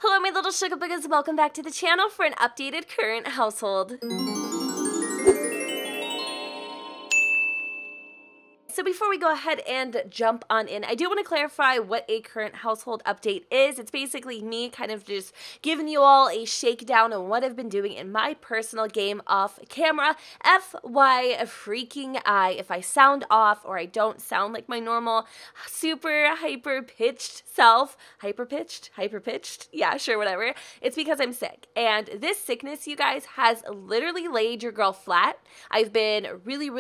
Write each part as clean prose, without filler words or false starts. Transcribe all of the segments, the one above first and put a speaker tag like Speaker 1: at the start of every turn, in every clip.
Speaker 1: Hello my little sugar boogas, welcome back to the channel for an updated current household. So before we go ahead and jump on in, I do want to clarify what a current household update is. It's basically me kind of just giving you all a shakedown on what I've been doing in my personal game off camera. FY freaking I, if I sound off or I don't sound like my normal super hyper-pitched self, hyper-pitched, yeah, sure, whatever, it's because I'm sick. And this sickness, you guys, has literally laid your girl flat. I've been really,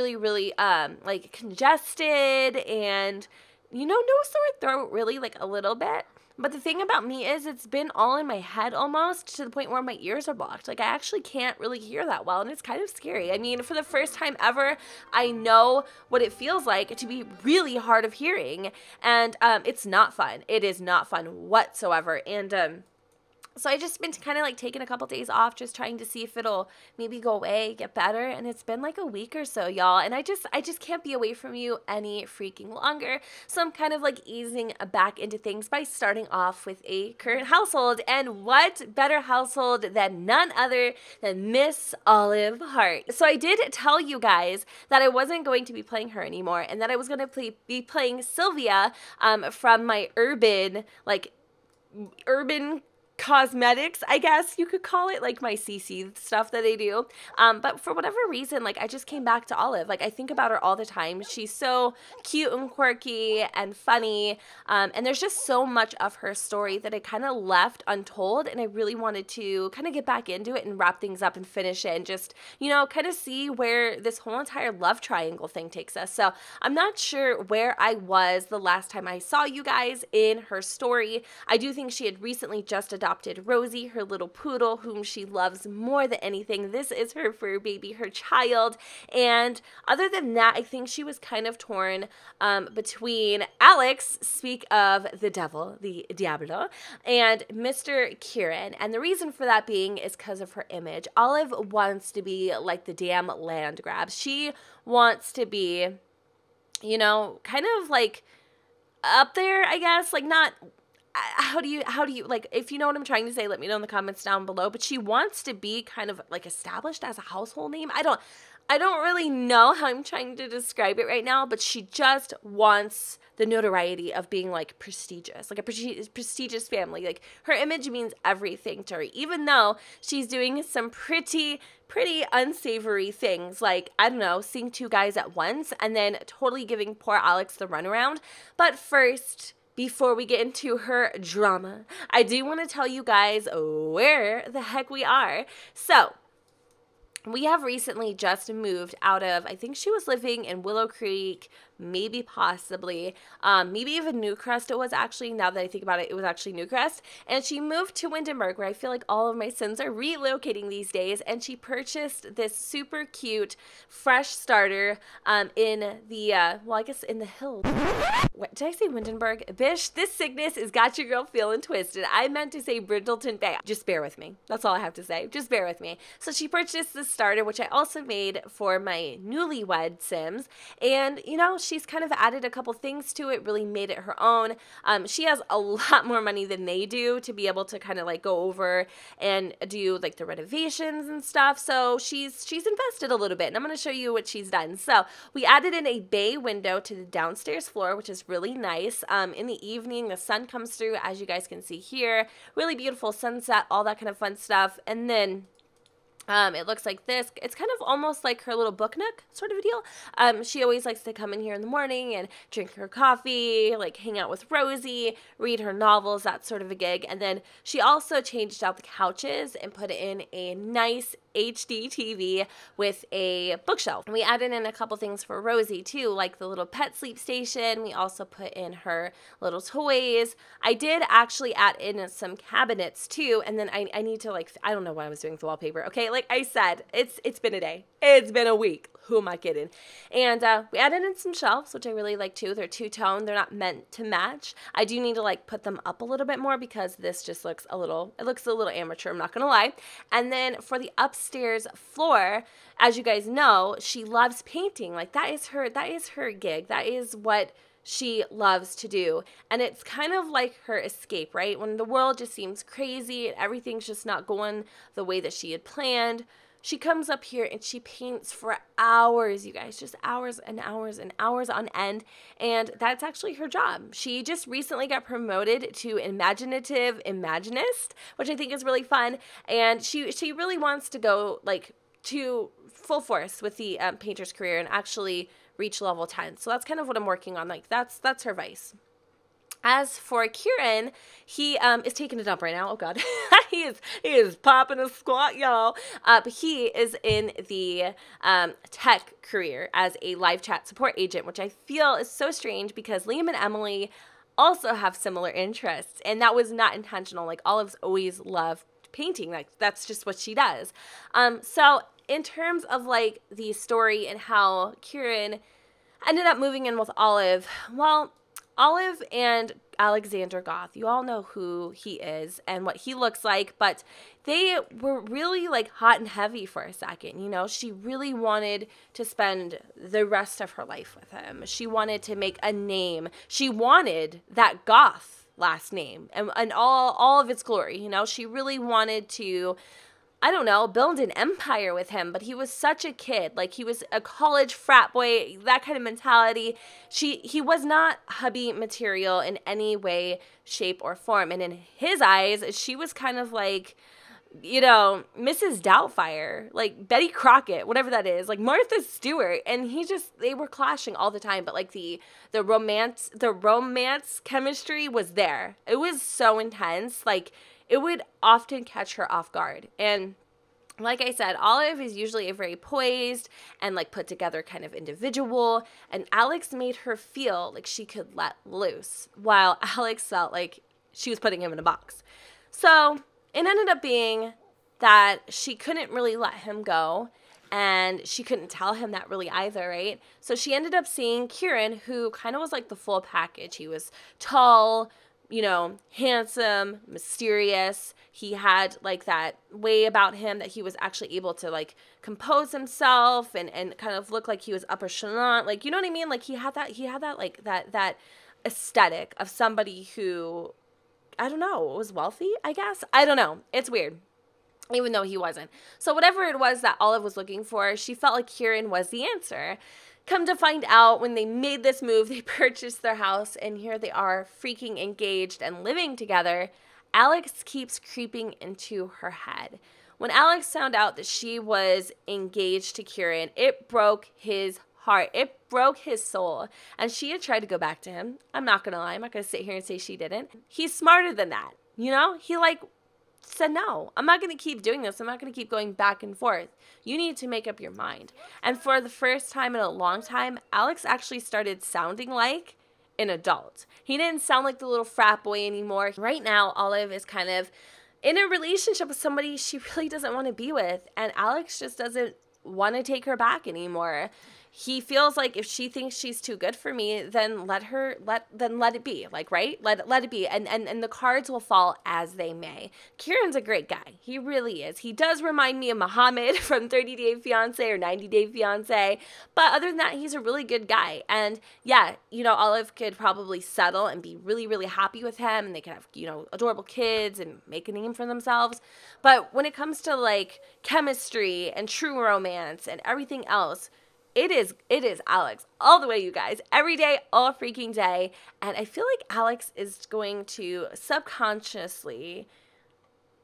Speaker 1: like congested and, you know, no sore throat really, like a little bit. But the thing about me is it's been all in my head almost to the point where my ears are blocked. Like I actually can't really hear that well, and it's kind of scary. I mean, for the first time ever, I know what it feels like to be really hard of hearing, and it's not fun. It is not fun whatsoever. And so I just been kind of like taking a couple days off, just trying to see if it'll maybe go away, get better. And it's been like a week or so, y'all. And I just can't be away from you any freaking longer. So I'm kind of like easing back into things by starting off with a current household. And what better household than none other than Miss Olive Hart. So I did tell you guys that I wasn't going to be playing her anymore, and that I was going to be playing Sylvia from my urban cosmetics, I guess you could call it, like my CC stuff that I do. But for whatever reason, like I just came back to Olive. Like I think about her all the time. She's so cute and quirky and funny. And there's just so much of her story that I kind of left untold. And I really wanted to kind of get back into it and wrap things up and finish it and just, you know, kind of see where this whole entire love triangle thing takes us. So I'm not sure where I was the last time I saw you guys in her story. I do think she had recently just adopted Rosie, her little poodle, whom she loves more than anything. This is her fur baby, her child. And other than that, I think she was kind of torn between Alex, speak of the devil, the Diablo, and Mr. Kieran. And the reason for that being is because of her image. Olive wants to be like the damn land grabs. She wants to be, you know, kind of like up there, I guess, like not... How do you, like, if you know what I'm trying to say, let me know in the comments down below. But she wants to be kind of like established as a household name. I don't really know how I'm trying to describe it right now, but she just wants the notoriety of being like prestigious, like a prestigious family. Like her image means everything to her, even though she's doing some pretty unsavory things, like, I don't know, seeing two guys at once and then totally giving poor Alex the runaround. But first, before we get into her drama, I do want to tell you guys where the heck we are. So, we have recently just moved out of, I think she was living in Willow Creek, maybe possibly, maybe even Newcrest it was actually, now that I think about it, it was actually Newcrest, and she moved to Windenburg, where I feel like all of my Sims are relocating these days, and she purchased this super cute, fresh starter, in the, well, I guess in the hills. What, did I say Windenburg? Bish, this sickness has got your girl feeling twisted. I meant to say Brindleton Bay. Just bear with me. That's all I have to say. Just bear with me. So she purchased this starter, which I also made for my newlywed Sims, and, you know, she's kind of added a couple things to it, really made it her own. She has a lot more money than they do to be able to kind of like go over and do like the renovations and stuff. So she's invested a little bit, and I'm going to show you what she's done. So we added in a bay window to the downstairs floor, which is really nice. In the evening, the sun comes through, as you guys can see here. Really beautiful sunset, all that kind of fun stuff. And then it looks like this. It's kind of almost like her little book nook sort of a deal. She always likes to come in here in the morning and drink her coffee, like hang out with Rosie, read her novels, that sort of a gig. And then she also changed out the couches and put in a nice HD TV with a bookshelf. We added in a couple things for Rosie too, like the little pet sleep station. We also put in her little toys. I did actually add in some cabinets too, and then I need to, like, I don't know what I was doing with the wallpaper. Okay, like I said, it's been a day. It's been a week. Who am I kidding? And we added in some shelves, which I really like too. They're two-tone. They're not meant to match. I do need to like put them up a little bit more because this just looks a little, it looks a little amateur, I'm not gonna lie. And then for the upstairs floor, as you guys know, she loves painting. Like that is her gig. That is what she loves to do. And it's kind of like her escape, right? When the world just seems crazy and everything's just not going the way that she had planned, she comes up here and she paints for hours, you guys, just hours and hours and hours on end. And that's actually her job. She just recently got promoted to imaginative imaginist, which I think is really fun. And she really wants to go like to full force with the painter's career and actually reach level 10. So that's kind of what I'm working on. Like that's her vice. As for Kieran, he is taking a dump right now. Oh God, he is popping a squat, y'all. But he is in the tech career as a live chat support agent, which I feel is so strange because Liam and Emily also have similar interests, and that was not intentional. Like Olive's always loved painting. Like that's just what she does. So in terms of like the story and how Kieran ended up moving in with Olive, well, Olive and Alexander Goth, you all know who he is and what he looks like, but they were really like hot and heavy for a second. You know, she really wanted to spend the rest of her life with him. She wanted to make a name. She wanted that Goth last name and all of its glory. You know, she really wanted to, I don't know, build an empire with him, but he was such a kid. Like he was a college frat boy, that kind of mentality. He was not hubby material in any way, shape, or form. And in his eyes, she was kind of like, you know, Mrs. Doubtfire, like Betty Crockett, whatever that is, like Martha Stewart. And they were clashing all the time, but like the romance chemistry was there. It was so intense. Like it would often catch her off guard. And like I said, Olive is usually a very poised and like put together kind of individual. And Alex made her feel like she could let loose, while Alex felt like she was putting him in a box. So it ended up being that she couldn't really let him go. And she couldn't tell him that really either, right? So she ended up seeing Kieran, who kind of was like the full package. He was tall, you know, handsome, mysterious. He had like that way about him that he was actually able to like compose himself and kind of look like he was upper echelon. Like, you know what I mean? Like he had that like that aesthetic of somebody who, I don't know, was wealthy, I guess. I don't know. It's weird. Even though he wasn't. So whatever it was that Olive was looking for, she felt like Kieran was the answer. Come to find out, when they made this move, they purchased their house, and here they are, freaking engaged and living together. Alex keeps creeping into her head. When Alex found out that she was engaged to Kieran, it broke his heart. It broke his soul. And she had tried to go back to him. I'm not going to lie. I'm not going to sit here and say she didn't. He's smarter than that. You know? He said, no, I'm not going to keep doing this. I'm not going to keep going back and forth. You need to make up your mind. And for the first time in a long time, Alex actually started sounding like an adult. He didn't sound like the little frat boy anymore. Right now, Olive is kind of in a relationship with somebody she really doesn't want to be with. And Alex just doesn't want to take her back anymore. He feels like if she thinks she's too good for me, then let it be. Like, right? Let it be. And the cards will fall as they may. Kieran's a great guy. He really is. He does remind me of Muhammad from 30 Day Fiancé or 90 Day Fiancé. But other than that, he's a really good guy. And yeah, you know, Olive could probably settle and be really, really happy with him. And they could have, you know, adorable kids and make a name for themselves. But when it comes to like chemistry and true romance and everything else, it is Alex all the way, you guys, every day, all freaking day. And I feel like Alex is going to subconsciously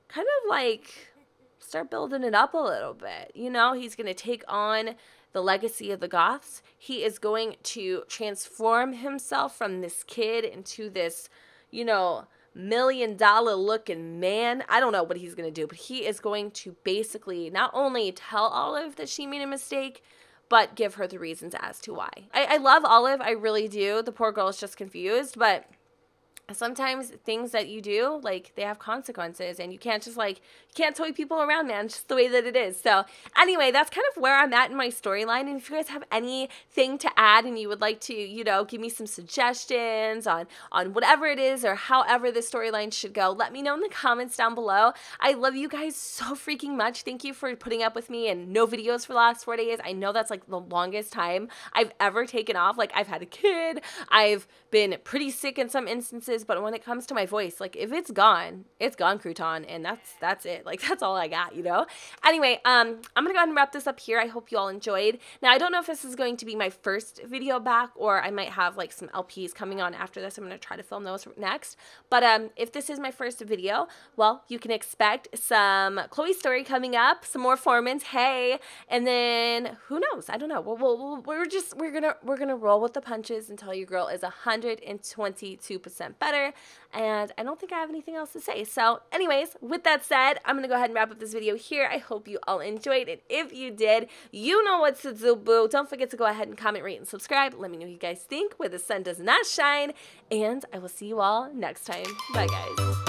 Speaker 1: kind of like start building it up a little bit. You know, he's going to take on the legacy of the Goths. He is going to transform himself from this kid into this, you know, $1 million looking man. I don't know what he's going to do, but he is going to basically not only tell Olive that she made a mistake, but give her the reasons as to why. I love Olive. I really do. The poor girl is just confused, but sometimes things that you do, like, they have consequences, and you can't just, like, you can't toy people around, man. It's just the way that it is. So anyway, that's kind of where I'm at in my storyline. And if you guys have anything to add and you would like to, you know, give me some suggestions on whatever it is or however the storyline should go, let me know in the comments down below. I love you guys so freaking much. Thank you for putting up with me and no videos for the last 4 days. I know that's like the longest time I've ever taken off. Like, I've had a kid, I've been pretty sick in some instances, but when it comes to my voice, like, if it's gone, crouton, and that's it. Like, that's all I got, you know? Anyway, I'm gonna go ahead and wrap this up here. I hope you all enjoyed. Now, I don't know if this is going to be my first video back, or I might have like some LPs coming on after this. I'm gonna try to film those next. But if this is my first video, well, you can expect some Chloe story coming up, some more Foreman's, hey, and then who knows? I don't know. We're gonna roll with the punches until your girl is 122% better, and I don't think I have anything else to say. So anyways, with that said, I'm gonna go ahead and wrap up this video here. I hope you all enjoyed it. If you did, you know what to do, boo. Don't forget to go ahead and comment, rate, and subscribe. Let me know what you guys think, where the sun does not shine, and I will see you all next time. Bye, guys.